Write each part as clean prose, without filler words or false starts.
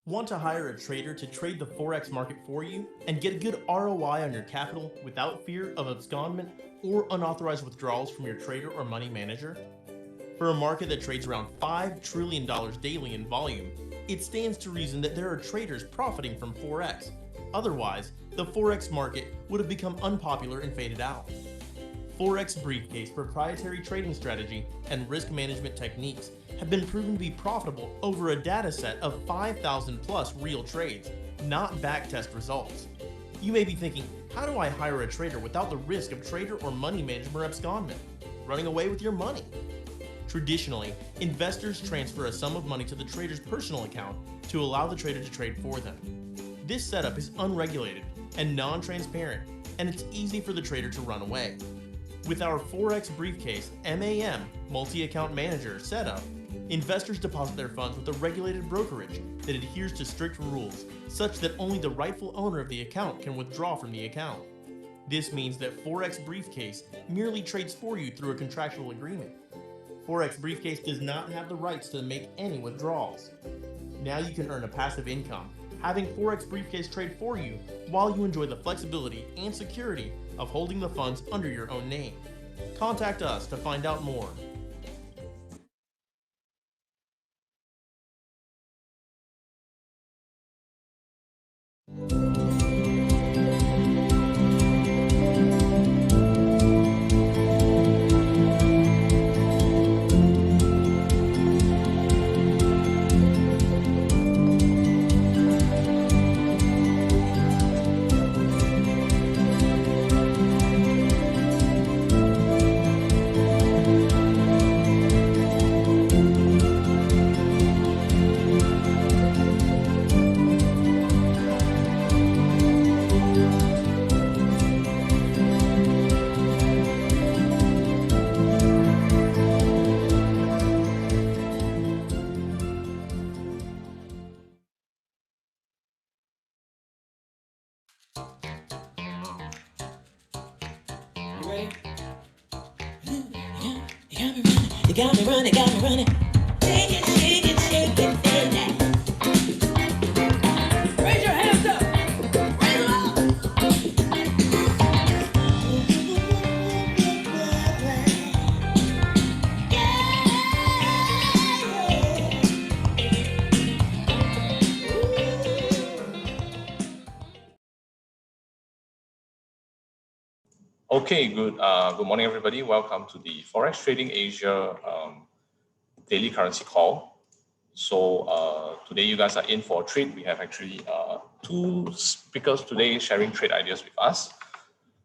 Want to hire a trader to trade the Forex market for you and get a good ROI on your capital without fear of abscondment or unauthorized withdrawals from your trader or money manager? For a market that trades around $5 trillion daily in volume, it stands to reason that there are traders profiting from Forex. Otherwise, the Forex market would have become unpopular and faded out. Forex Briefcase proprietary trading strategy and risk management techniques have been proven to be profitable over a data set of 5,000 plus real trades, not backtest results. You may be thinking, how do I hire a trader without the risk of trader or money management abscondment, running away with your money? Traditionally, investors transfer a sum of money to the trader's personal account to allow the trader to trade for them. This setup is unregulated and non-transparent, and it's easy for the trader to run away. With our Forex Briefcase MAM multi-account manager setup, investors deposit their funds with a regulated brokerage that adheres to strict rules, such that only the rightful owner of the account can withdraw from the account. This means that Forex Briefcase merely trades for you through a contractual agreement. Forex Briefcase does not have the rights to make any withdrawals. Now you can earn a passive income, having Forex Briefcase trade for you while you enjoy the flexibility and security of holding the funds under your own name. Contact us to find out more. Got me running, shake it, shake it, shake it, feel that. Raise your hands up, raise them up. Okay, good morning, everybody. Welcome to the Forex Trading Asia daily currency call. So today you guys are in for a treat. We have actually two speakers today sharing trade ideas with us.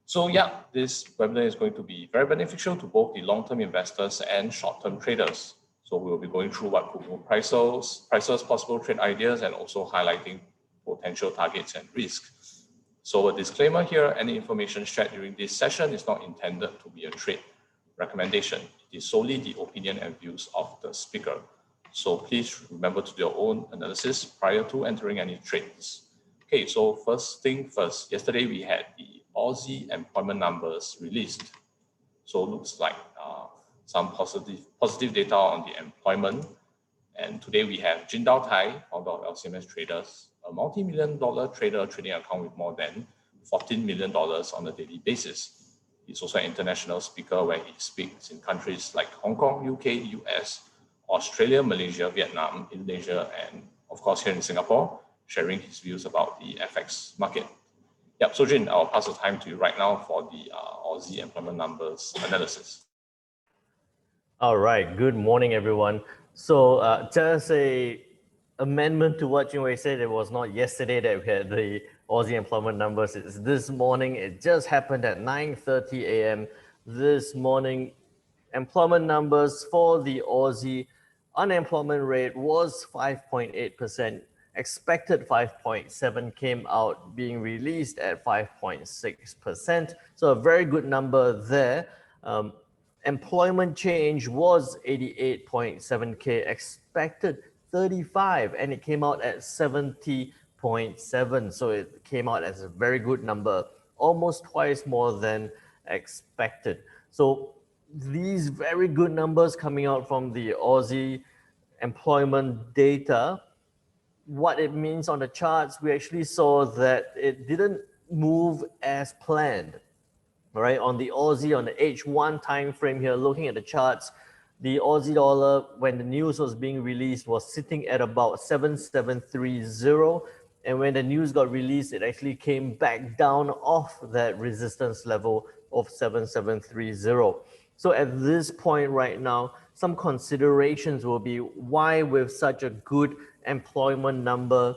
So yeah, this webinar is going to be very beneficial to both the long-term investors and short-term traders. So we will be going through what could move prices, possible trade ideas, and also highlighting potential targets and risks. So a disclaimer here, any information shared during this session is not intended to be a trade recommendation. It is solely the opinion and views of the speaker. So please remember to do your own analysis prior to entering any trades. Okay, so first thing first, yesterday we had the Aussie employment numbers released. So looks like some positive data on the employment. And today we have Jindao Tai, founder of LCMS Traders, a multi-million-dollar trader trading account with more than $14 million on a daily basis. He's also an international speaker where he speaks in countries like Hong Kong, UK, US, Australia, Malaysia, Vietnam, Indonesia, and of course here in Singapore, sharing his views about the FX market. Yep, so Jin, I'll pass the time to you right now for the Aussie employment numbers analysis. All right, good morning, everyone. So just a amendment to what Junwei said, it was not yesterday that we had the Aussie employment numbers. It's this morning. It just happened at 9:30 a.m. this morning. Employment numbers for the Aussie unemployment rate was 5.8%. Expected 5.7 came out, being released at 5.6%. So a very good number there. Employment change was 88.7K, expected 35, and it came out at 70.7. So it came out as a very good number, almost twice more than expected. So these very good numbers coming out from the Aussie employment data what it means on the charts, we actually saw that it didn't move as planned. All right, on the Aussie, on the H1 time frame here, looking at the charts, the Aussie dollar, when the news was being released, was sitting at about 7730. And when the news got released, it actually came back down off that resistance level of 7730. So at this point right now, some considerations will be why with such a good employment number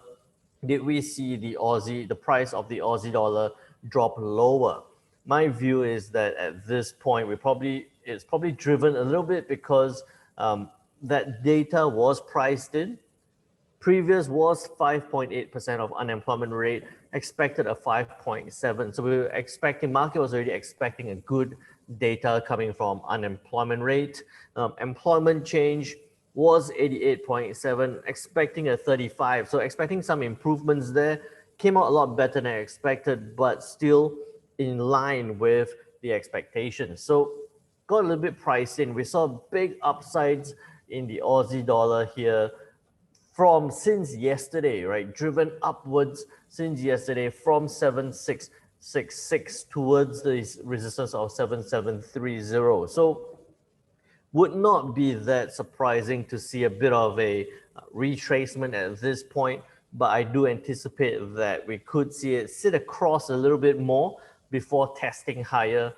did we see the price of the Aussie dollar drop lower? My view is that at this point, it's probably driven a little bit because that data was priced in. Previous was 5.8% of unemployment rate, expected a 5.7. So we were expecting, market was already expecting a good data coming from unemployment rate. Employment change was 88.7, expecting a 35. So expecting some improvements there. Came out a lot better than expected, but still in line with the expectations. So got a little bit priced in. We saw big upsides in the Aussie dollar here from since yesterday, right? Driven upwards since yesterday from 7666 towards the resistance of 7730. So would not be that surprising to see a bit of a retracement at this point, but I do anticipate that we could see it sit across a little bit more before testing higher,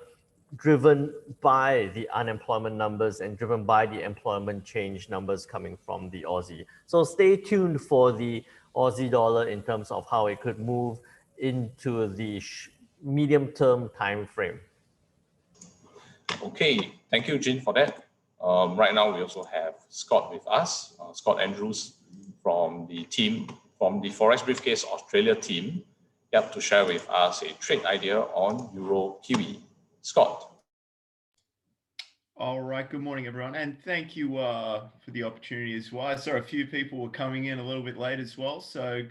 driven by the unemployment numbers and driven by the employment change numbers coming from the Aussie. So stay tuned for the Aussie dollar in terms of how it could move into the medium-term time frame. Okay, thank you, Jin, for that. Right now, we also have Scott with us, Scott Andrews from the team, from the Forex Briefcase Australia team, to share with us a trade idea on Euro Kiwi. Scott. All right, good morning, everyone. And thank you for the opportunity as well. I saw a few people were coming in a little bit late as well. So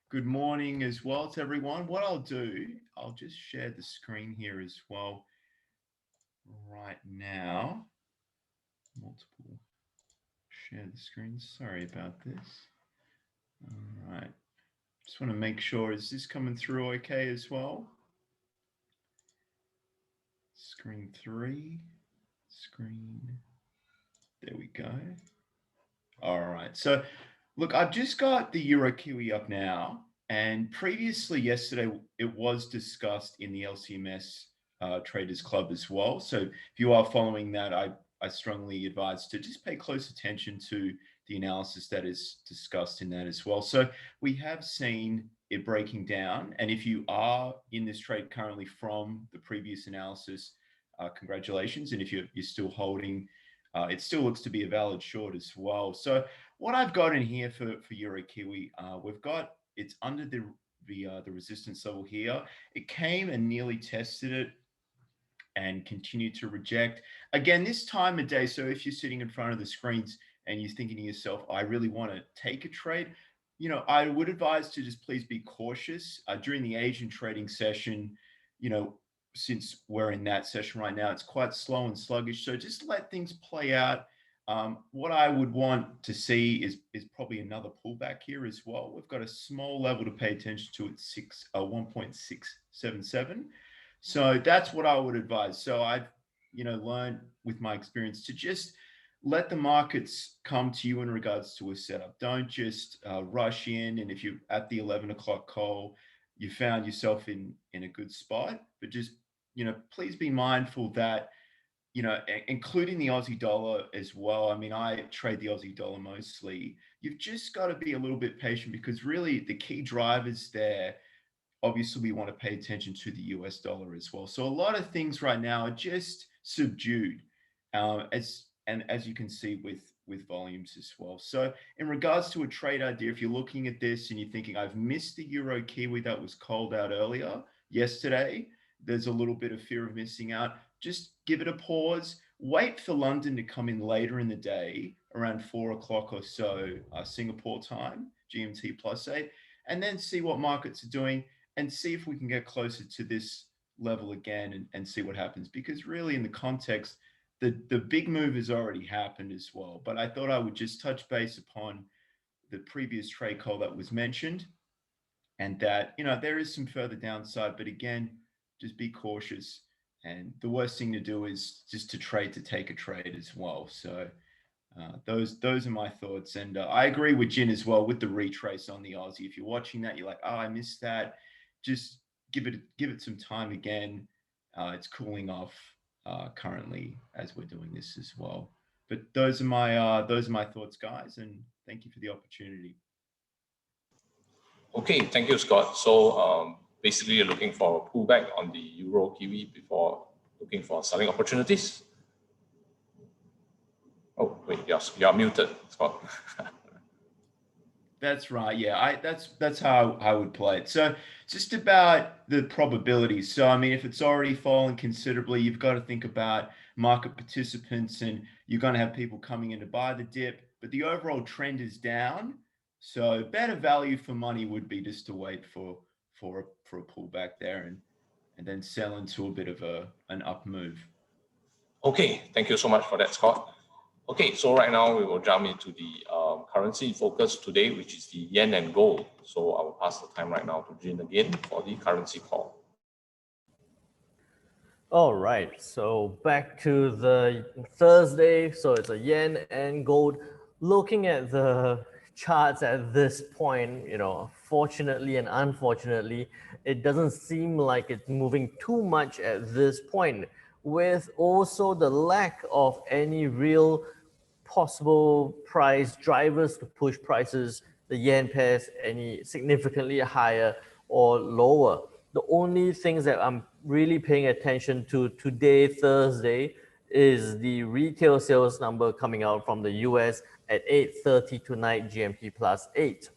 good morning as well to everyone. What I'll do, I'll just share the screen here as well right now. Multiple share the screen. Sorry about this. All right. Just want to make sure, is this coming through okay as well? Screen 3, screen. There we go. All right. So look, I've just got the Euro Kiwi up now. And previously yesterday, it was discussed in the LCMS Traders Club as well. So if you are following that, I strongly advise to just pay close attention to the analysis that is discussed in that as well. So we have seen it breaking down. And if you are in this trade currently from the previous analysis, congratulations. And if you're still holding, it still looks to be a valid short as well. So what I've got in here for Euro Kiwi, we've got, it's under the resistance level here. It came and nearly tested it and continued to reject. Again, this time of day, so if you're sitting in front of the screens and you're thinking to yourself, I really want to take a trade, you know, I would advise to just please be cautious. During the Asian trading session, you know, since we're in that session right now, it's quite slow and sluggish. So just let things play out. What I would want to see is probably another pullback here as well. We've got a small level to pay attention to at 1.677. So that's what I would advise. So I've, you know, learned with my experience to just let the markets come to you in regards to a setup. Don't just rush in. And if you're at the 11 o'clock call, you found yourself in a good spot, but just, you know, please be mindful that, you know, including the Aussie dollar as well. I mean, I trade the Aussie dollar mostly. You've just got to be a little bit patient because really the key drivers there, obviously we want to pay attention to the US dollar as well. So a lot of things right now are just subdued, as you can see with volumes as well. So in regards to a trade idea, if you're looking at this and you're thinking, I've missed the Euro Kiwi that was called out earlier yesterday, there's a little bit of fear of missing out. Just give it a pause. Wait for London to come in later in the day, around 4 o'clock or so, Singapore time, GMT +8, and then see what markets are doing and see if we can get closer to this level again and see what happens. Because really in the context, the big move has already happened as well. But I thought I would just touch base upon the previous trade call that was mentioned, and that, you know, there is some further downside, but again, just be cautious. And the worst thing to do is just to trade to take a trade as well. So those are my thoughts. And I agree with Jin as well with the retrace on the Aussie. If you're watching that, you're like, oh, I missed that. Just give it some time again. It's cooling off currently as we're doing this as well. But those are my thoughts, guys, and thank you for the opportunity. Okay, thank you, Scott. So basically, you're looking for a pullback on the Euro Kiwi before looking for selling opportunities. Oh, wait, you're muted, Scott. That's right. Yeah, that's how I would play it. So just about the probabilities. So I mean, if it's already fallen considerably, you've got to think about market participants, and you're going to have people coming in to buy the dip. But the overall trend is down. So better value for money would be just to wait for a pullback there, and then sell into a bit of an up move. Okay, thank you so much for that, Scott. Okay, so right now we will jump into the currency in focus today, which is the yen and gold. So I will pass the time right now to Jin again for the currency call. All right, so back to the Thursday. So it's a yen and gold. Looking at the charts at this point, you know, fortunately and unfortunately, it doesn't seem like it's moving too much at this point, with also the lack of any real possible price drivers to push prices, the yen pairs any significantly higher or lower. The only things that I'm really paying attention to today, Thursday, is the retail sales number coming out from the US at 8:30 tonight, GMT +8.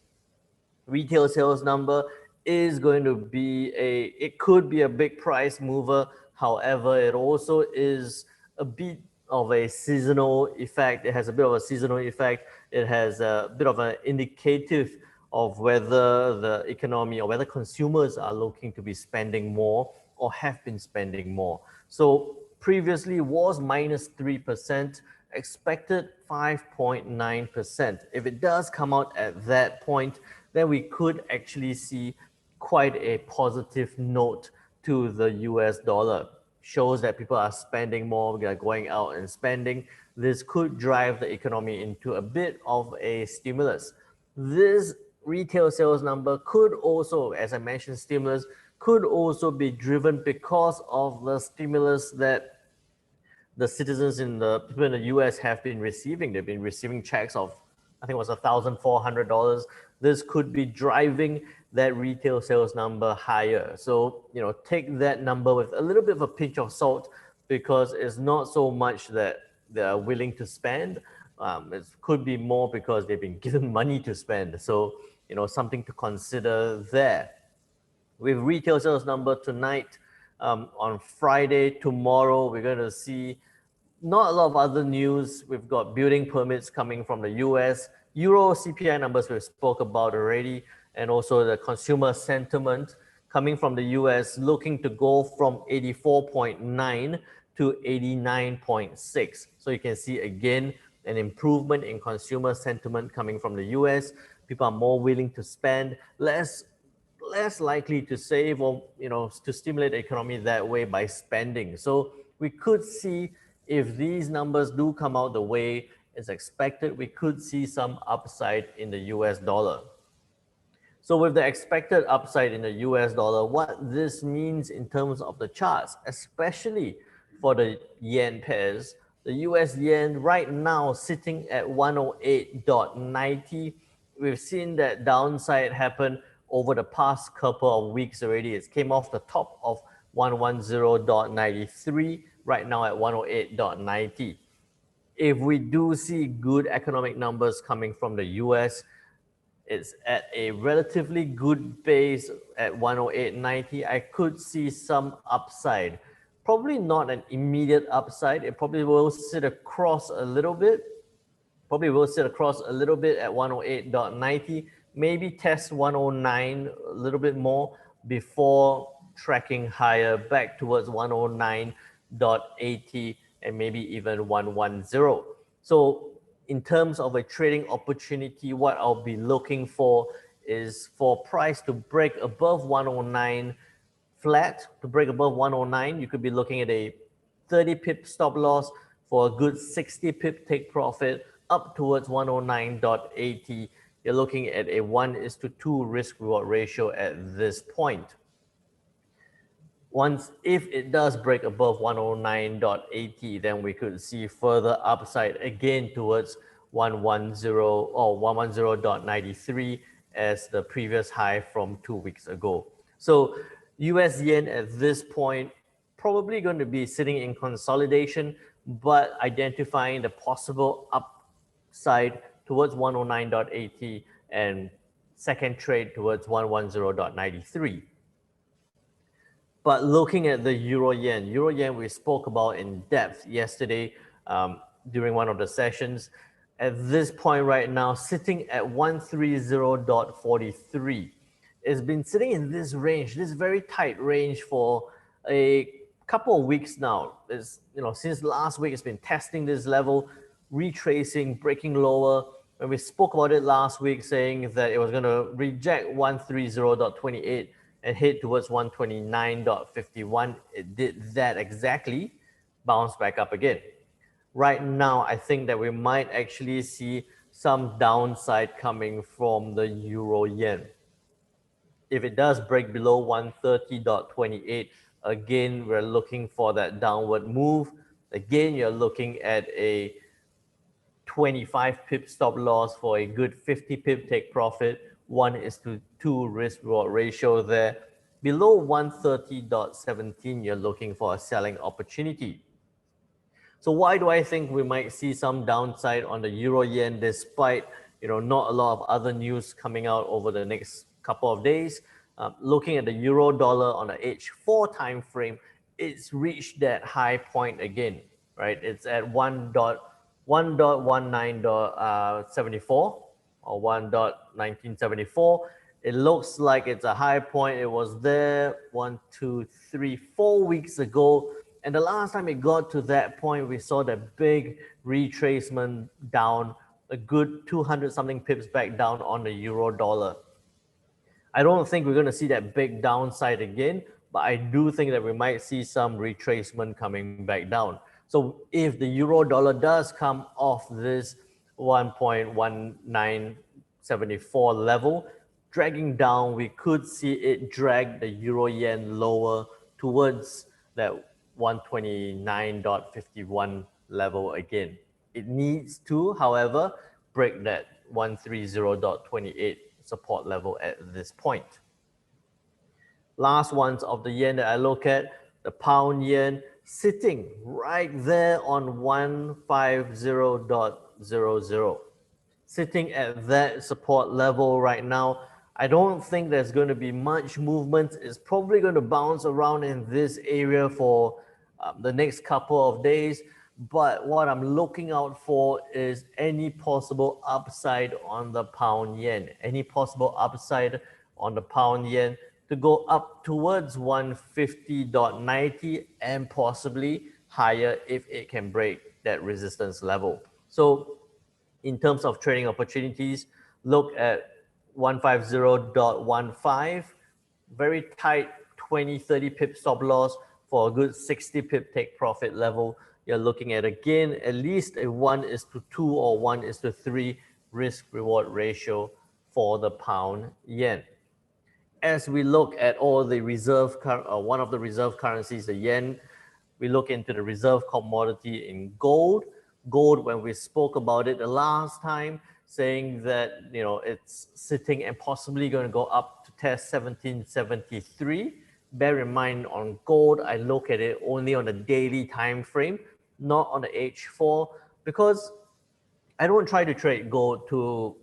Retail sales number is going to be it could be a big price mover. However, it also is a bit of a seasonal effect. It has a bit of a seasonal effect. It has a bit of an indicative of whether the economy or whether consumers are looking to be spending more or have been spending more. So previously was -3%, expected 5.9%. If it does come out at that point, then we could actually see quite a positive note to the US dollar. Shows that people are spending more, they are going out and spending. This could drive the economy into a bit of a stimulus. This retail sales number could also, as I mentioned, stimulus could also be driven because of the stimulus that the citizens in the people in the US have been receiving. They've been receiving checks of, I think it was $1,400. This could be driving that retail sales number higher. So, you know, take that number with a little bit of a pinch of salt, because it's not so much that they're willing to spend. It could be more because they've been given money to spend. So, you know, something to consider there. With retail sales number tonight, on Friday, tomorrow, we're going to see not a lot of other news. We've got building permits coming from the US, Euro CPI numbers we spoke about already, and also the consumer sentiment coming from the US looking to go from 84.9 to 89.6. So you can see again an improvement in consumer sentiment coming from the US. People are more willing to spend, less likely to save, or, you know, to stimulate the economy that way by spending. So we could see, if these numbers do come out the way as expected, we could see some upside in the US dollar. So with the expected upside in the US dollar, what this means in terms of the charts, especially for the yen pairs, the US yen right now sitting at 108.90. We've seen that downside happen over the past couple of weeks already. It came off the top of 110.93, right now at 108.90. If we do see good economic numbers coming from the US, it's at a relatively good base at 108.90. I could see some upside. Probably not an immediate upside. It probably will sit across a little bit. At 108.90. Maybe test 109 a little bit more before tracking higher back towards 109.80 and maybe even 110. So in terms of a trading opportunity, what I'll be looking for is for price to break above 109 flat. To break above 109, you could be looking at a 30 pip stop loss for a good 60 pip take profit up towards 109.80. You're looking at a 1:2 risk reward ratio at this point. Once, if it does break above 109.80, then we could see further upside again towards 110 or 110.93 as the previous high from 2 weeks ago. So US yen at this point probably going to be sitting in consolidation, but identifying the possible upside towards 109.80 and second trade towards 110.93. But looking at the euro yen we spoke about in depth yesterday during one of the sessions. At this point right now, sitting at 130.43. It's been sitting in this range, this very tight range for a couple of weeks now. It's, since last week, it's been testing this level, retracing, breaking lower. When we spoke about it last week, saying that it was going to reject 130.28 and head towards 129.51. It did that exactly, bounced back up again. Right now, I think that we might actually see some downside coming from the euro yen. If it does break below 130.28, again, we're looking for that downward move. Again, you're looking at a 25 pip stop loss for a good 50 pip take profit. 1:2 risk reward ratio there. Below 130.17, you're looking for a selling opportunity. So why do I think we might see some downside on the euro yen despite not a lot of other news coming out over the next couple of days? Looking at the euro dollar on the H4 time frame, it's reached that high point again, right? It's at 1.1974 or 1.1974. It looks like it's a high point. It was there 1, 2, 3, 4 weeks ago. And the last time it got to that point, we saw that big retracement down, a good 200 something pips back down on the euro dollar. I don't think we're going to see that big downside again, but I do think that we might see some retracement coming back down. So if the euro dollar does come off this 1.1974 level, dragging down, we could see it drag the euro yen lower towards that 129.51 level again. It needs to, however, break that 130.28 support level at this point. Last ones of the yen that I look at, the pound yen sitting right there on 150.00. Sitting at that support level right now. I don't think there's going to be much movement. It's probably going to bounce around in this area for the next couple of days. But what I'm looking out for is any possible upside on the pound yen. Any possible upside on the pound yen to go up towards 150.90 and possibly higher if it can break that resistance level. So in terms of trading opportunities, look at 150.15, very tight 20-30 pip stop loss for a good 60 pip take profit level. You're looking at, again, at least a 1:2 or 1:3 risk reward ratio for the pound yen. As we look at all the one of the reserve currencies, the yen, we look into the reserve commodity in gold. Gold, when we spoke about it the last time, saying that it's sitting and possibly going to go up to test 1773. Bear in mind, on gold, I look at it only on the daily time frame, not on the H4, because I don't try to trade gold too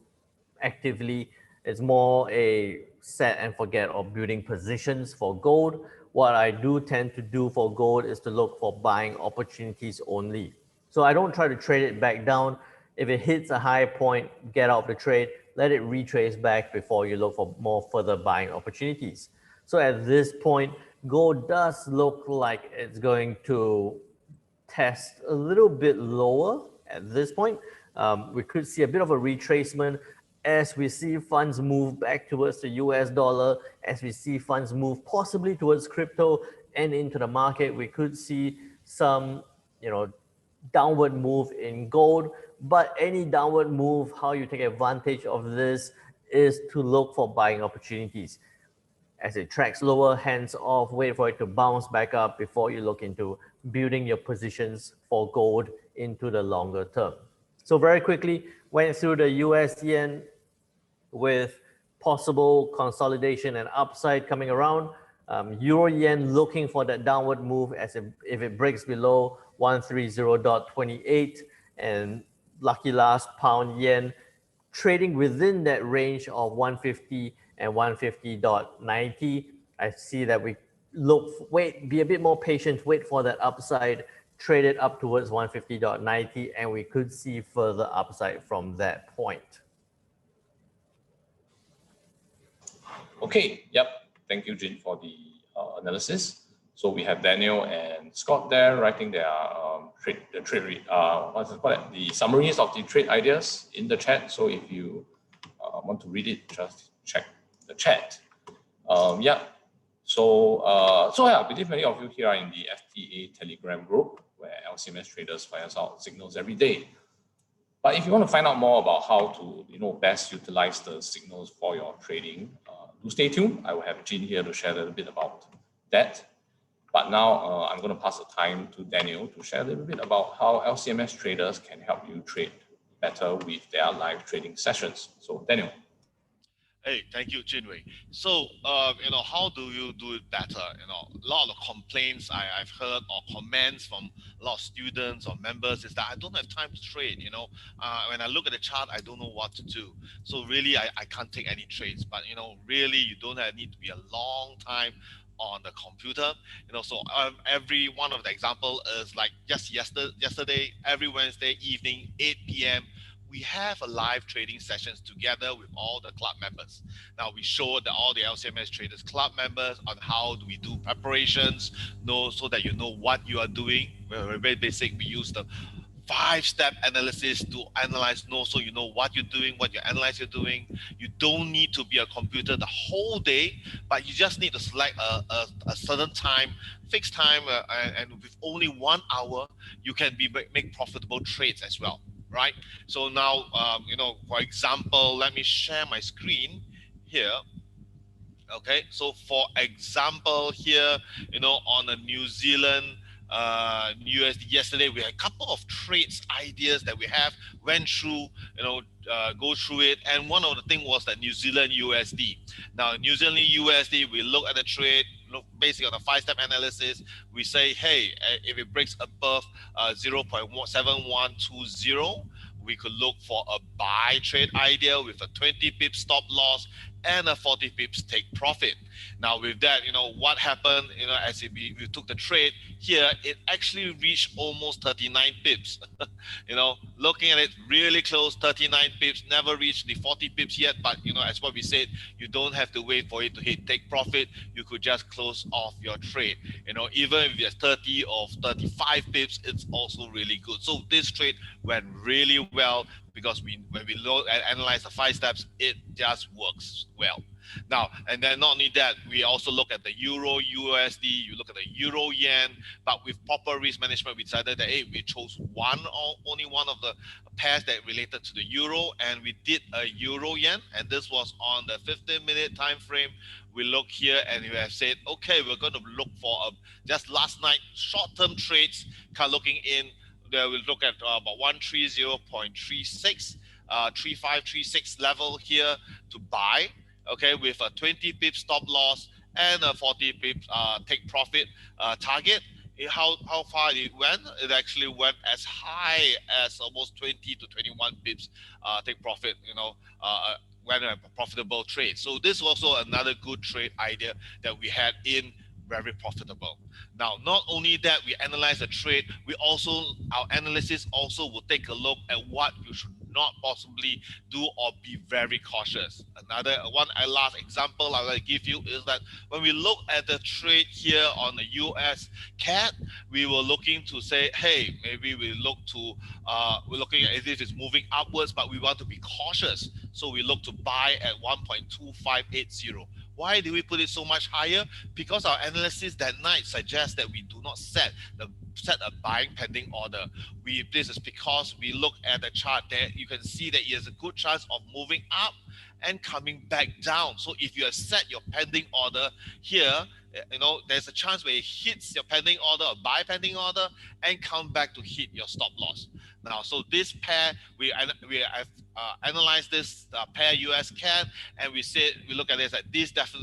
actively. It's more a set and forget or building positions for gold. What I do tend to do for gold is to look for buying opportunities only. So I don't try to trade it back down. If it hits a high point, get out of the trade, let it retrace back before you look for more further buying opportunities. So at this point, gold does look like it's going to test a little bit lower at this point. We could see a bit of a retracement as we see funds move back towards the US dollar, as we see funds move possibly towards crypto and into the market. We could see some, downward move in gold, but any downward move, how you take advantage of this is to look for buying opportunities. As it tracks lower, hands off, wait for it to bounce back up before you look into building your positions for gold into the longer term. So very quickly, went through the US yen with possible consolidation and upside coming around. Euro yen looking for that downward move as if it breaks below 130.28, and lucky last pound yen trading within that range of 150 and 150.90. I see that we be a bit more patient, wait for that upside, trade it up towards 150.90, and we could see further upside from that point. Okay, yep. Thank you, Jin, for the analysis. So we have Daniel and Scott there writing their the summaries of the trade ideas in the chat. So if you want to read it, just check the chat. Yeah. So I believe many of you here are in the FTA Telegram group where LCMS traders fires out signals every day. But if you want to find out more about how to best utilize the signals for your trading, do stay tuned. I will have Jin here to share a little bit about that. But now I'm going to pass the time to Daniel to share a little bit about how LCMS traders can help you trade better with their live trading sessions. So Daniel. Hey, thank you, Jinwei. So, how do you do it better? A lot of complaints I've heard or comments from a lot of students or members is that I don't have time to trade. When I look at the chart, I don't know what to do. So really, I can't take any trades. But really, you don't need to be a long time on the computer. So every one of the example is like just yesterday, every Wednesday evening, 8 p.m. we have a live trading sessions together with all the club members. Now we show all the LCMS traders club members on how do we do preparations, so that you know what you are doing. We're very basic. We use the 5-step analysis to analyze, so you know what you're doing, what you analyze you're doing. You don't need to be a computer the whole day, but you just need to select a certain time, fixed time, and with only 1 hour, you can make profitable trades as well. Right. So now, for example, let me share my screen here. Okay. So for example, here, on the New Zealand USD yesterday, we had a couple of trades ideas that we went through, go through it. And one of the things was that New Zealand USD. Now, New Zealand USD, we look at the trade, look basically on a 5-step analysis. We say, hey, if it breaks above 0.7120, we could look for a buy trade idea with a 20 pips stop loss and a 40 pips take profit. Now with that, what happened, as we took the trade here, it actually reached almost 39 pips. Looking at it really close, 39 pips, never reached the 40 pips yet. But, as what we said, you don't have to wait for it to hit take profit. You could just close off your trade. Even if it's 30 or 35 pips, it's also really good. So this trade went really well because when we look and analyze the 5 steps, it just works well. Now, and then not only that, we also look at the Euro USD, you look at the Euro Yen, but with proper risk management, we decided that, hey, we chose only one of the pairs that related to the Euro, and we did a Euro Yen, and this was on the 15-minute time frame. We look here and we have said, okay, we're going to look for just last night short-term trades, looking in. We'll look at about 130.36, 3536 level here to buy. Okay, with a 20 pip stop loss and a 40 pip take profit target. How far it went? It actually went as high as almost 20 to 21 pips take profit. When a profitable trade. So this is also another good trade idea that we had in very profitable. Now, not only that, we analyze the trade. Our analysis also will take a look at what you should not possibly do or be very cautious. Another last example I will give you is that when we look at the trade here on the US CAD, we were looking to say, hey, maybe we look to we're looking at as if it's moving upwards, but we want to be cautious, so we look to buy at 1.2580. Why do we put it so much higher? Because our analysis that night suggests that we do not set a buying pending order. This is because we look at the chart there. You can see that it has a good chance of moving up and coming back down. So if you have set your pending order here, there's a chance where it hits your pending order or buy pending order and come back to hit your stop loss. Now, so this pair, we have analyzed this pair US CAD, and we look at this, that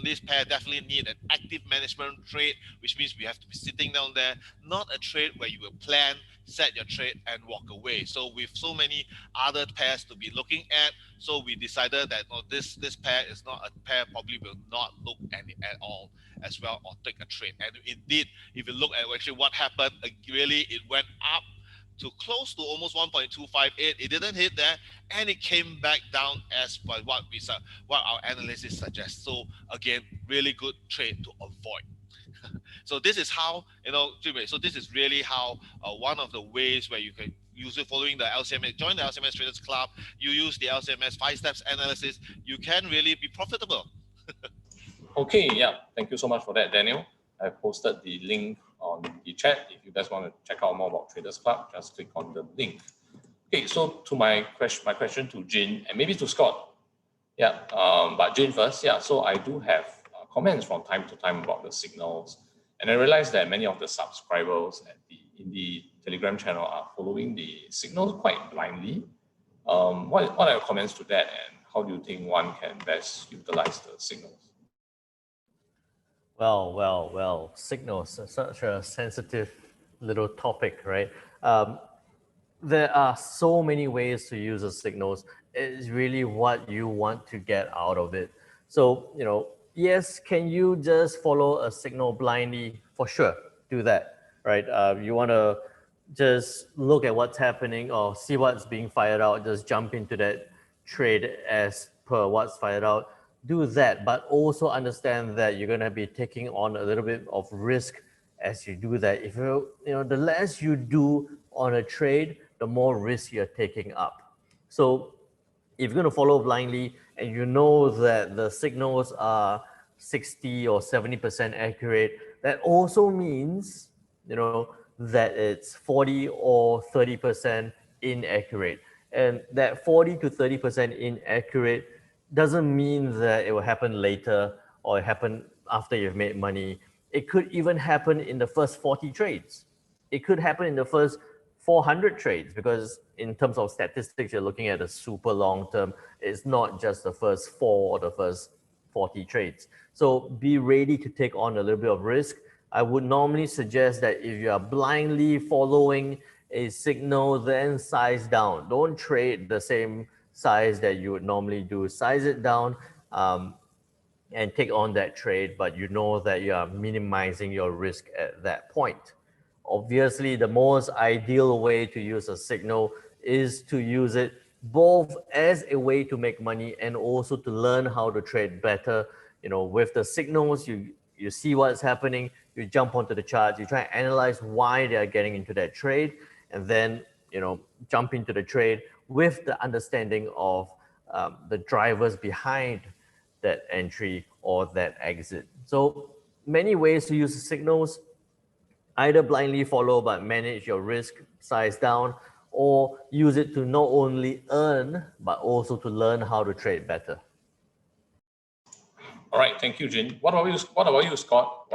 this pair definitely need an active management trade, which means we have to be sitting down there, not a trade where you will plan, set your trade and walk away. So with so many other pairs to be looking at, so we decided that this pair is not a pair, probably will not look at all as well or take a trade. And indeed, if you look at actually what happened, really it went up to close to almost 1.258. It didn't hit there, and it came back down as per what our analysis suggests. So again, really good trade to avoid. So this is how, so this is really how one of the ways where you can use it following the LCMS, join the LCMS Traders Club, you use the LCMS 5 steps analysis, you can really be profitable. Okay, yeah, thank you so much for that, Daniel. I posted the link on the chat. If you guys want to check out more about Traders Club, just click on the link. Okay, so to my question to Jin and maybe to Scott. Yeah, but Jin first. Yeah, so I do have comments from time to time about the signals, and I realized that many of the subscribers in the Telegram channel are following the signals quite blindly. What are your comments to that, and how do you think one can best utilize the signals? Well, signals are such a sensitive little topic, right? There are so many ways to use the signals. It's really what you want to get out of it. So, yes, can you just follow a signal blindly? For sure, do that, right? You want to just look at what's happening or see what's being fired out, just jump into that trade as per what's fired out. Do that, but also understand that you're going to be taking on a little bit of risk as you do that. If the less you do on a trade, the more risk you're taking up. So if you're going to follow blindly and you know that the signals are 60 or 70% accurate, that also means that it's 40 or 30% inaccurate. And that 40 to 30% inaccurate doesn't mean that it will happen later or happen after you've made money. It could even happen in the first 40 trades. It could happen in the first 400 trades, because in terms of statistics, you're looking at a super long term. It's not just the first 4 or the first 40 trades. So be ready to take on a little bit of risk. I would normally suggest that if you are blindly following a signal, then size down. Don't trade the same size that you would normally do. Size it down and take on that trade, but you know that you are minimizing your risk at that point. Obviously, the most ideal way to use a signal is to use it both as a way to make money and also to learn how to trade better. With the signals, you see what's happening, you jump onto the charts, you try and analyze why they are getting into that trade, and then jump into the trade with the understanding of the drivers behind that entry or that exit. So many ways to use the signals. Either blindly follow but manage your risk size down, or use it to not only earn but also to learn how to trade better. All right, thank you, Jin. What about you, Scott?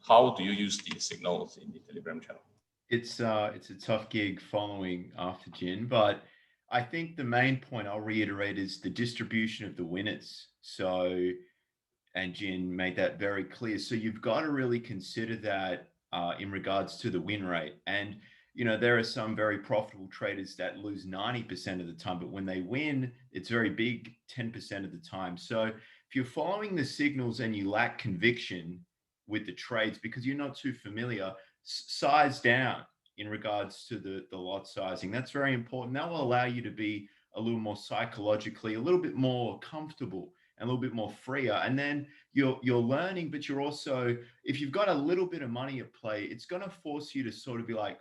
How do you use these signals in the Telegram channel? It's a tough gig following after Jin, but I think the main point I'll reiterate is the distribution of the winners. So, and Jin made that very clear. So you've got to really consider that in regards to the win rate. And, there are some very profitable traders that lose 90% of the time, but when they win, it's very big 10% of the time. So if you're following the signals and you lack conviction with the trades because you're not too familiar, size down in regards to the lot sizing. That's very important. That will allow you to be a little more psychologically, a little bit more comfortable and a little bit more freer. And then you're learning, but you're also, if you've got a little bit of money at play, it's going to force you to sort of be like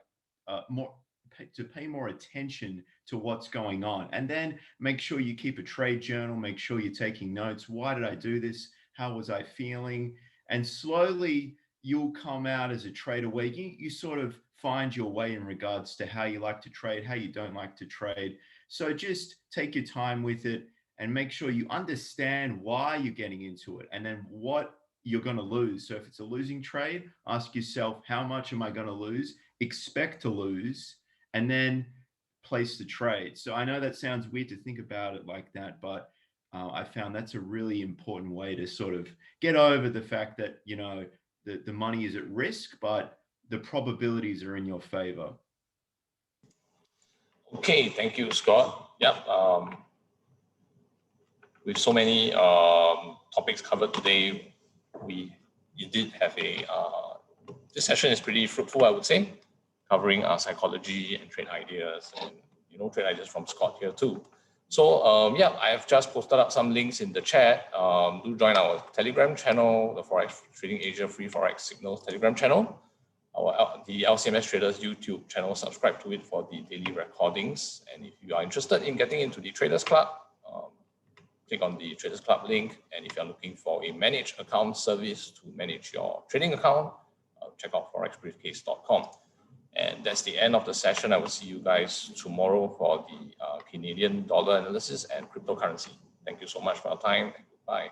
pay more attention to what's going on. And then make sure you keep a trade journal, make sure you're taking notes. Why did I do this? How was I feeling? And slowly you'll come out as a trader where you sort of find your way in regards to how you like to trade, how you don't like to trade. So just take your time with it and make sure you understand why you're getting into it and then what you're going to lose. So if it's a losing trade, ask yourself, how much am I going to lose? Expect to lose, and then place the trade. So I know that sounds weird to think about it like that, but I found that's a really important way to sort of get over the fact that, you know, the money is at risk, but the probabilities are in your favor. Okay, thank you, Scott. Yep. With so many topics covered today, you did have this session is pretty fruitful, I would say, covering psychology and trade ideas, and trade ideas from Scott here too. So yeah, I have just posted up some links in the chat. Do join our Telegram channel, the Forex Trading Asia Free Forex Signals Telegram channel, the LCMS Traders YouTube channel. Subscribe to it for the daily recordings. And if you are interested in getting into the Traders Club, click on the Traders Club link. And if you're looking for a managed account service to manage your trading account, check out forexbriefcase.com. And that's the end of the session. I will see you guys tomorrow for the Canadian dollar analysis and cryptocurrency. Thank you so much for your time. Bye.